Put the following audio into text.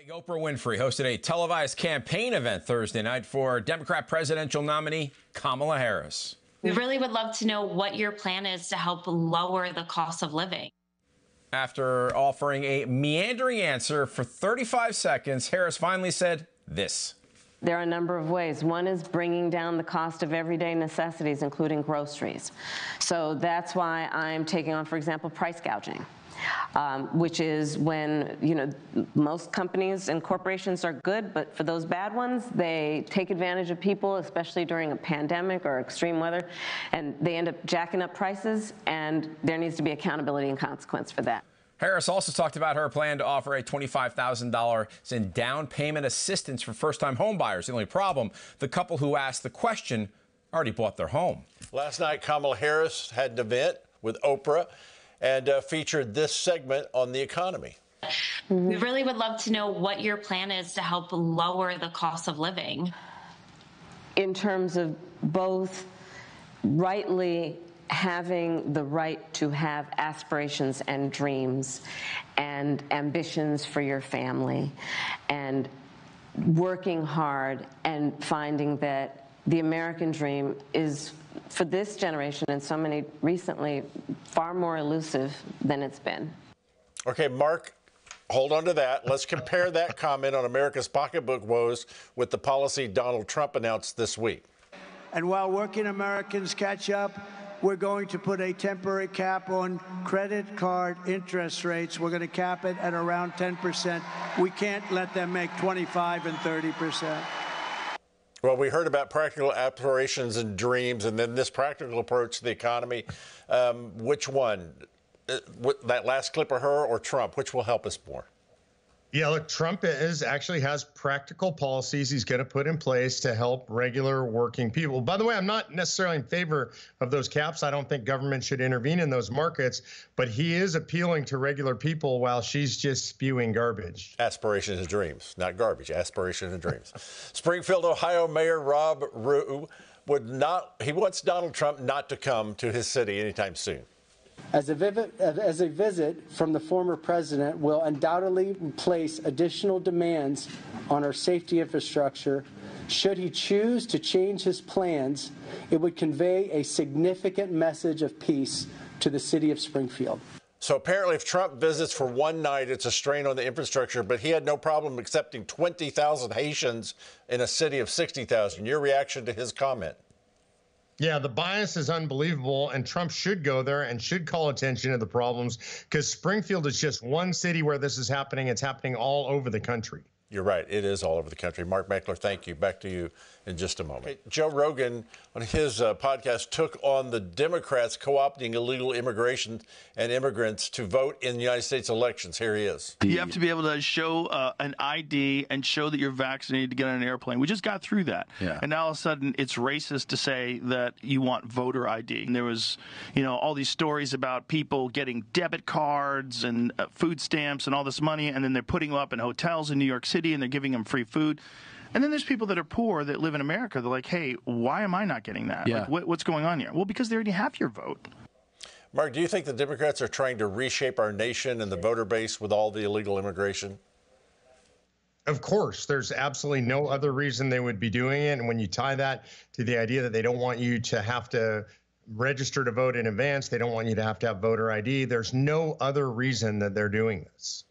Oprah Winfrey hosted a televised campaign event Thursday night for Democrat presidential nominee Kamala Harris. We really would love to know what your plan is to help lower the cost of living. After offering a meandering answer for 35 seconds, Harris finally said this. There are a number of ways. One is bringing down the cost of everyday necessities, including groceries. So that's why I'm taking on, for example, price gouging. Which is when, most companies and corporations are good, but for those bad ones, they take advantage of people, especially during a pandemic or extreme weather, and they end up jacking up prices, and there needs to be accountability and consequence for that. Harris also talked about her plan to offer a $25,000 in down payment assistance for first-time home buyers. The only problem, the couple who asked the question already bought their home. Last night, Kamala Harris had an event with Oprah and featured this segment on the economy. We really would love to know what your plan is to help lower the cost of living. In terms of both rightly having the right to have aspirations and dreams and ambitions for your family, and working hard and finding that the American dream is, for this generation and so many recently, far more elusive than it's been. Okay, Mark, hold on to that. Let's compare that comment on America's pocketbook woes with the policy Donald Trump announced this week. And while working Americans catch up, we're going to put a temporary cap on credit card interest rates. We're going to cap it at around 10%. We can't let them make 25 and 30%. Well, we heard about practical aspirations and dreams, and then this practical approach to the economy. Which one? That last clip of her or Trump? Which will help us more? Yeah, look, Trump actually has practical policies he's going to put in place to help regular working people. By the way, I'm not necessarily in favor of those caps. I don't think government should intervene in those markets, but he is appealing to regular people while she's just spewing garbage. Aspirations and dreams, not garbage. Aspirations and dreams. Springfield, Ohio Mayor Rob Rue wants Donald Trump not to come to his city anytime soon. As a visit from the former president will undoubtedly place additional demands on our safety infrastructure. Should he choose to change his plans, it would convey a significant message of peace to the city of Springfield. So apparently if Trump visits for one night, it's a strain on the infrastructure, but he had no problem accepting 20,000 Haitians in a city of 60,000. Your reaction to his comment? Yeah, the bias is unbelievable, and Trump should go there and should call attention to the problems, because Springfield is just one city where this is happening. It's happening all over the country. You're right. It is all over the country. Mark Meckler, thank you. Back to you in just a moment. Okay, Joe Rogan, on his podcast, took on the Democrats co-opting illegal immigration and immigrants to vote in the United States elections. Here he is. You have to be able to show an ID and show that you're vaccinated to get on an airplane. We just got through that. Yeah. And now all of a sudden it's racist to say that you want voter ID. And there was, all these stories about people getting debit cards and food stamps and all this money, and then they're putting them up in hotels in New York City and they're giving them free food. And then there's people that are poor that live in America. They're like, hey, why am I not getting that? Yeah. Like, what's going on here? Well, because they already have your vote. Mark, do you think the Democrats are trying to reshape our nation and the voter base with all the illegal immigration? Of course. There's absolutely no other reason they would be doing it. And when you tie that to the idea that they don't want you to have to register to vote in advance, they don't want you to have voter ID, there's no other reason that they're doing this.